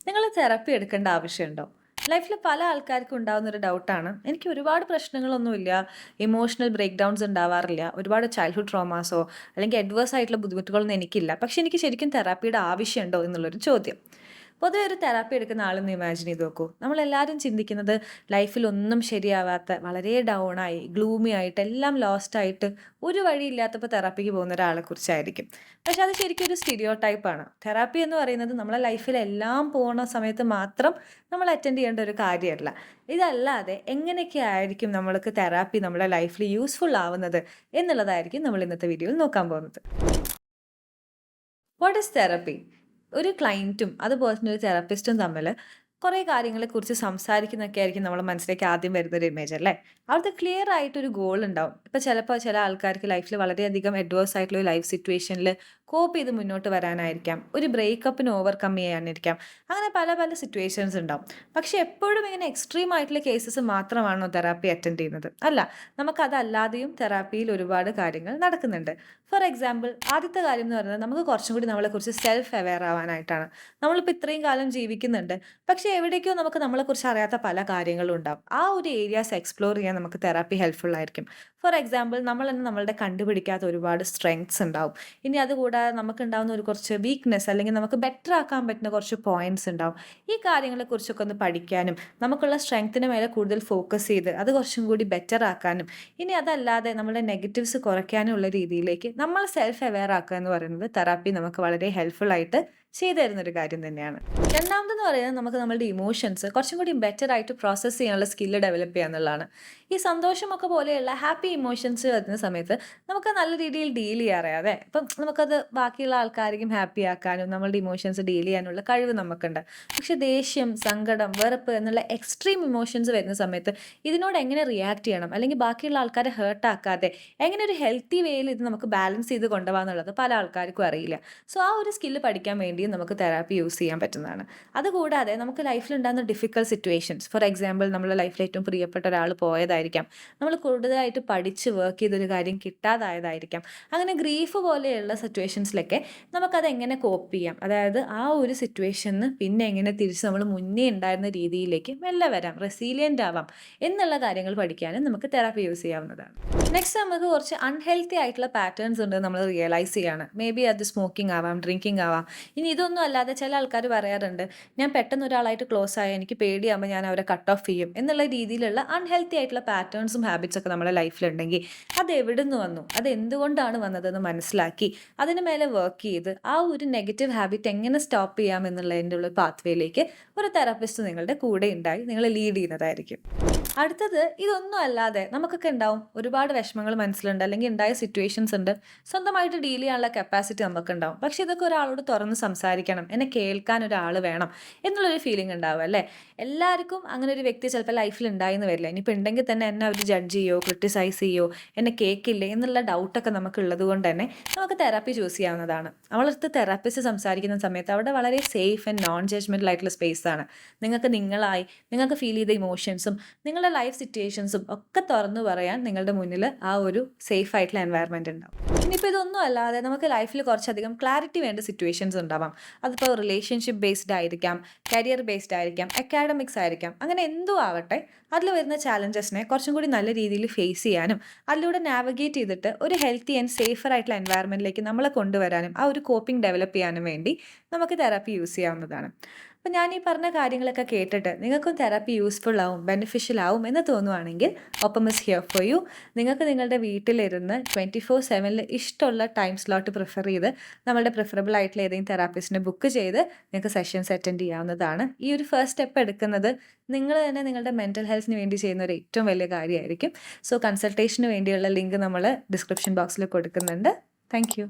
നിങ്ങൾ തെറപ്പി എടുക്കേണ്ട ആവശ്യമുണ്ടോ? ലൈഫിൽ പല ആൾക്കാർക്കും ഉണ്ടാകുന്ന ഒരു ഡൗട്ടാണ്. എനിക്ക് ഒരുപാട് പ്രശ്നങ്ങളൊന്നുമില്ല, ഇമോഷണൽ ബ്രേക്ക് ഡൗൺസ് ഉണ്ടാവാറില്ല, ഒരുപാട് ചൈൽഡ്ഹുഡ് ട്രോമാസോ അല്ലെങ്കിൽ അഡ്വേഴ്സ് ആയിട്ടുള്ള ബുദ്ധിമുട്ടുകളൊന്നും എനിക്കില്ല. പക്ഷെ എനിക്ക് ശരിക്കും തെറാപ്പിയുടെ ആവശ്യമുണ്ടോ എന്നുള്ളൊരു ചോദ്യം. പൊതുവെ ഒരു തെറാപ്പി എടുക്കുന്ന ആളൊന്ന് ഇമാജിൻ ചെയ്ത് നോക്കൂ. നമ്മളെല്ലാവരും ചിന്തിക്കുന്നത് ലൈഫിൽ ഒന്നും ശരിയാവാത്ത, വളരെ ഡൗൺ ആയി, ഗ്ലൂമി ആയിട്ട്, എല്ലാം ലോസ്റ്റ് ആയിട്ട്, ഒരു വഴിയില്ലാത്തപ്പോൾ തെറാപ്പിക്ക് പോകുന്ന ഒരാളെ കുറിച്ചായിരിക്കും. പക്ഷെ അത് ശരിക്കും ഒരു സ്റ്റീരിയോ ടൈപ്പാണ്. തെറാപ്പി എന്ന് പറയുന്നത് നമ്മളെ ലൈഫിൽ എല്ലാം പോകുന്ന സമയത്ത് മാത്രം നമ്മൾ അറ്റൻഡ് ചെയ്യേണ്ട ഒരു കാര്യമല്ല. ഇതല്ലാതെ എങ്ങനെയൊക്കെ ആയിരിക്കും നമ്മൾക്ക് തെറാപ്പി നമ്മുടെ ലൈഫിൽ യൂസ്ഫുൾ ആവുന്നത് എന്നുള്ളതായിരിക്കും നമ്മൾ ഇന്നത്തെ വീഡിയോയിൽ നോക്കാൻ പോകുന്നത്. What is therapy? ഒരു ക്ലയൻറ്റും അതുപോലെ തന്നെ ഒരു തെറപ്പിസ്റ്റും തമ്മിൽ കുറേ കാര്യങ്ങളെക്കുറിച്ച് സംസാരിക്കുന്നതൊക്കെ ആയിരിക്കും നമ്മുടെ മനസ്സിലേക്ക് ആദ്യം വരുന്നൊരു ഇമേജ് അല്ലേ? അവർക്ക് ക്ലിയർ ആയിട്ടൊരു ഗോൾ ഉണ്ടാവും. ഇപ്പോൾ ചിലപ്പോൾ ചില ആൾക്കാർക്ക് ലൈഫിൽ വളരെയധികം അഡ്വേഴ്സ് ആയിട്ടുള്ള ഒരു ലൈഫ് സിറ്റുവേഷനിൽ കോപ്പ് ചെയ്ത് മുന്നോട്ട് വരാനായിരിക്കാം. ഒരു ബ്രേക്കപ്പിന് ഓവർകം ചെയ്യാനായിരിക്കാം. അങ്ങനെ പല പല സിറ്റുവേഷൻസ് ഉണ്ടാവും. പക്ഷെ എപ്പോഴും ഇങ്ങനെ എക്സ്ട്രീം ആയിട്ടുള്ള കേസസ് മാത്രമാണോ തെറാപ്പി അറ്റൻഡ് ചെയ്യുന്നത്? അല്ല. നമുക്കതല്ലാതെയും തെറാപ്പിയിൽ ഒരുപാട് കാര്യങ്ങൾ നടക്കുന്നുണ്ട്. ഫോർ എക്സാമ്പിൾ, ആദ്യത്തെ കാര്യം എന്ന് പറയുന്നത് നമുക്ക് കുറച്ചും കൂടി നമ്മളെക്കുറിച്ച് സെൽഫ് അവെയർ ആവാനായിട്ടാണ്. നമ്മളിപ്പോൾ ഇത്രയും കാലം ജീവിക്കുന്നുണ്ട്. പക്ഷേ എവിടേക്കോ നമുക്ക് നമ്മളെക്കുറിച്ച് അറിയാത്ത പല കാര്യങ്ങളും ഉണ്ടാവും. ആ ഒരു ഏരിയാസ് എക്സ്പ്ലോർ ചെയ്യാൻ നമുക്ക് തെറാപ്പി ഹെൽപ്ഫുൾ ആയിരിക്കും. ഫോർ എക്സാമ്പിൾ, നമ്മൾ തന്നെ നമ്മളുടെ കണ്ടുപിടിക്കാത്ത ഒരുപാട് സ്ട്രെങ്ത്സ് ഉണ്ടാവും. ഇനി അതുകൂടാതെ നമുക്കുണ്ടാവുന്ന ഒരു കുറച്ച് വീക്ക്നെസ് അല്ലെങ്കിൽ നമുക്ക് ബെറ്റർ ആക്കാൻ പറ്റുന്ന കുറച്ച് പോയിന്റ്സ് ഉണ്ടാവും. ഈ കാര്യങ്ങളെക്കുറിച്ചൊക്കെ ഒന്ന് പഠിക്കാനും നമുക്കുള്ള സ്ട്രെങ്ത്തിന് മേലെ കൂടുതൽ ഫോക്കസ് ചെയ്ത് അത് കുറച്ചും കൂടി ബെറ്റർ ആക്കാനും, ഇനി അതല്ലാതെ നമ്മുടെ നെഗറ്റീവ്സ് കുറയ്ക്കാനും ഉള്ള രീതിയിലേക്ക് നമ്മൾ സെൽഫ് അവെയർ ആക്കുക എന്ന് പറയുന്നത് തെറാപ്പി നമുക്ക് വളരെ ഹെൽപ്ഫുൾ ആയിട്ട് ചെയ്തു തരുന്നൊരു കാര്യം തന്നെയാണ്. രണ്ടാമതെന്ന് പറയുന്നത് നമുക്ക് നമ്മുടെ ഇമോഷൻസ് കുറച്ചും കൂടി ബെറ്റർ ആയിട്ട് പ്രോസസ്സ് ചെയ്യാനുള്ള സ്കില്ല് ഡെവലപ്പ് ചെയ്യുക എന്നുള്ളതാണ്. ഈ സന്തോഷമൊക്കെ പോലെയുള്ള ഹാപ്പി ഇമോഷൻസ് വരുന്ന സമയത്ത് നമുക്ക് നല്ല രീതിയിൽ ഡീൽ ചെയ്യാറിയാതെ ഇപ്പം നമുക്കത് ബാക്കിയുള്ള ആൾക്കാരെയും ഹാപ്പി ആക്കാനും നമ്മളുടെ ഇമോഷൻസ് ഡീൽ ചെയ്യാനുള്ള കഴിവ് നമുക്കുണ്ട്. പക്ഷെ ദേഷ്യം, സങ്കടം, വെറുപ്പ് എന്നുള്ള എക്സ്ട്രീം ഇമോഷൻസ് വരുന്ന സമയത്ത് ഇതിനോട് എങ്ങനെ റിയാക്ട് ചെയ്യണം, അല്ലെങ്കിൽ ബാക്കിയുള്ള ആൾക്കാരെ ഹേർട്ട് ആക്കാതെ എങ്ങനെ ഒരു ഹെൽത്തി വേയിൽ ഇത് നമുക്ക് ബാലൻസ് ചെയ്ത് കൊണ്ടുപോകാന്നുള്ളത് പല ആൾക്കാർക്കും അറിയില്ല. സോ ആ ഒരു സ്കില്ല് പഠിക്കാൻ വേണ്ടിയും നമുക്ക് തെറാപ്പി യൂസ് ചെയ്യാൻ പറ്റുന്നതാണ്. അതുകൂടാതെ നമുക്ക് ലൈഫിലുണ്ടാകുന്ന ഡിഫിക്കൽട്ട് സിറ്റുവേഷൻസ്, ഫോർ എക്സാമ്പിൾ നമ്മുടെ ലൈഫിൽ ഏറ്റവും പ്രിയപ്പെട്ട ഒരാൾ പോയതായിരിക്കാം, നമ്മൾ കൂടുതലായിട്ട് പഠിച്ച് വർക്ക് ചെയ്തൊരു കാര്യം കിട്ടാതായതായിരിക്കാം. അങ്ങനെ ഗ്രീഫ് പോലെയുള്ള സിറ്റുവേഷൻസിലൊക്കെ നമുക്കത് എങ്ങനെ കോപ്പ് ചെയ്യാം, അതായത് ആ ഒരു സിറ്റുവേഷന് പിന്നെ എങ്ങനെ തിരിച്ച് നമ്മൾ മുന്നേ ഉണ്ടായിരുന്ന രീതിയിലേക്ക് മെല്ലെ വരാം, റെസീലിയൻ്റ് ആവാം എന്നുള്ള കാര്യങ്ങൾ പഠിക്കാനും നമുക്ക് തെറാപ്പി യൂസ് ചെയ്യാവുന്നതാണ്. നെക്സ്റ്റ് നമുക്ക് കുറച്ച് അൺഹെൽത്തി ആയിട്ടുള്ള പാറ്റേൺസ് ഉണ്ട് നമ്മൾ റിയലൈസ് ചെയ്യാണ്. മേ ബി അത് സ്മോക്കിംഗ് ആവാം, ഡ്രിങ്കിങ് ആവാം. ഇനി ഇതൊന്നും അല്ലാതെ ചില ആൾക്കാർ പറയാറുണ്ട്, ഞാൻ പെട്ടെന്ന് ഒരാളായിട്ട് ക്ലോസ് ആയ എനിക്ക് പേടിയാകുമ്പോൾ ഞാൻ അവരെ കട്ട് ഓഫ് ചെയ്യും എന്നുള്ള രീതിയിലുള്ള അൺഹെൽത്തി ആയിട്ടുള്ള പാറ്റേൺസും ഹാബിറ്റ്സ് ഒക്കെ നമ്മുടെ ലൈഫിലുണ്ടെങ്കിൽ അത് എവിടെ നിന്ന് വന്നു, അത് എന്തുകൊണ്ടാണ് വന്നതെന്ന് മനസ്സിലാക്കി അതിന് മേലെ വർക്ക് ചെയ്ത് ആ ഒരു നെഗറ്റീവ് ഹാബിറ്റ് എങ്ങനെ സ്റ്റോപ്പ് ചെയ്യാം എന്നുള്ളതിൻ്റെ ഉള്ള പാത്വേയിലേക്ക് ഒരു തെറാപ്പിസ്റ്റ് നിങ്ങളുടെ കൂടെ ഉണ്ടായി നിങ്ങളെ ലീഡ് ചെയ്യുന്നതായിരിക്കും. അടുത്തത്, ഇതൊന്നും അല്ലാതെ നമുക്കൊക്കെ ഉണ്ടാവും ഒരുപാട് വിഷമങ്ങൾ മനസ്സിലുണ്ട്, അല്ലെങ്കിൽ ഉണ്ടായ സിറ്റുവേഷൻസ് ഉണ്ട്, സ്വന്തമായിട്ട് ഡീൽ ചെയ്യാനുള്ള കപ്പാസിറ്റി നമുക്കുണ്ടാവും. പക്ഷെ ഇതൊക്കെ ഒരാളോട് തുറന്ന് സംസാരിക്കണം, എന്നെ കേൾക്കാൻ ഒരാൾ വേണം എന്നുള്ളൊരു ഫീലിംഗ് ഉണ്ടാവും അല്ലേ? എല്ലാവർക്കും അങ്ങനെ ഒരു വ്യക്തി ചിലപ്പോൾ ലൈഫിൽ ഉണ്ടായിന്ന് വരില്ല. ഇനിയിപ്പോൾ ഉണ്ടെങ്കിൽ തന്നെ എന്നെ അവർ ജഡ്ജ് ചെയ്യോ, ക്രിട്ടിസൈസ് ചെയ്യോ, എന്നെ കേൾക്കില്ലേ എന്നുള്ള ഡൗട്ടൊക്കെ നമുക്കുള്ളത് കൊണ്ട് തന്നെ നമുക്ക് തെറാപ്പി ചൂസ് ചെയ്യാവുന്നതാണ്. നമ്മളടുത്ത് തെറാപ്പിസ്റ്റ് സംസാരിക്കുന്ന സമയത്ത് അവിടെ വളരെ സേഫ് ആൻഡ് നോൺ ജഡ്ജ്മെൻ്റൽ ആയിട്ടുള്ള സ്പേസ് ആണ്. നിങ്ങൾക്ക് നിങ്ങളായി നിങ്ങൾക്ക് ഫീൽ ചെയ്ത ഇമോഷൻസും നിങ്ങളുടെ ലൈഫ് സിറ്റുവേഷൻസും ഒക്കെ തുറന്നു പറയാൻ നിങ്ങളുടെ മുന്നിൽ ആ ഒരു സേഫ് ആയിട്ടുള്ള എൻവയറമെൻറ്റ് ഉണ്ടാവും. ഇനിയിപ്പോൾ ഇതൊന്നും അല്ലാതെ നമുക്ക് ലൈഫിൽ കുറച്ചധികം ക്ലാരിറ്റി വേണ്ട സിറ്റുവേഷൻസ് ഉണ്ടാവാം. അതിപ്പോൾ റിലേഷൻഷിപ്പ് ബേസ്ഡ് ആയിരിക്കാം, കരിയർ ബേസ്ഡ് ആയിരിക്കാം, അക്കാഡമിക്സ് ആയിരിക്കാം, അങ്ങനെ എന്തോ ആവട്ടെ, അതിൽ വരുന്ന ചാലഞ്ചസിനെ കുറച്ചും കൂടി നല്ല രീതിയിൽ ഫേസ് ചെയ്യാനും അതിലൂടെ നാവിഗേറ്റ് ചെയ്തിട്ട് ഒരു ഹെൽത്തി ആൻഡ് സേഫർ ആയിട്ടുള്ള എൻവയറമെൻറ്റിലേക്ക് നമ്മളെ കൊണ്ടുവരാനും ആ ഒരു കോപ്പിംഗ് ഡെവലപ്പ് ചെയ്യാനും വേണ്ടി നമുക്ക് തെറാപ്പി യൂസ് ചെയ്യാവുന്നതാണ്. അപ്പം ഞാൻ ഈ പറഞ്ഞ കാര്യങ്ങളൊക്കെ കേട്ടിട്ട് നിങ്ങൾക്കും തെറാപ്പി യൂസ്ഫുൾ ആവും, ബെനിഫിഷ്യൽ ആവും എന്ന് തോന്നുവാണെങ്കിൽ ഒപ്പം ഇസ് ഹിയർ ഫോർ യു. നിങ്ങൾക്ക് നിങ്ങളുടെ വീട്ടിലിരുന്ന് 24/7 ഇഷ്ടമുള്ള ടൈം സ്ലോട്ട് പ്രിഫർ ചെയ്ത് നമ്മളുടെ പ്രിഫറബിൾ ആയിട്ടുള്ള ഏതെങ്കിലും തെറാപ്പിസ്റ്റിനെ ബുക്ക് ചെയ്ത് നിങ്ങൾക്ക് സെഷൻസ് അറ്റൻഡ് ചെയ്യാവുന്നതാണ്. ഈ ഒരു ഫസ്റ്റ് സ്റ്റെപ്പ് എടുക്കുന്നത് നിങ്ങൾ തന്നെ നിങ്ങളുടെ മെൻ്റൽ ഹെൽത്തിന് വേണ്ടി ചെയ്യുന്ന ഒരു ഏറ്റവും വലിയ കാര്യമായിരിക്കും. സോ കൺസൾട്ടേഷന് വേണ്ടിയുള്ള ലിങ്ക് നമ്മൾ ഡിസ്ക്രിപ്ഷൻ ബോക്സിൽ കൊടുക്കുന്നുണ്ട്. Thank you.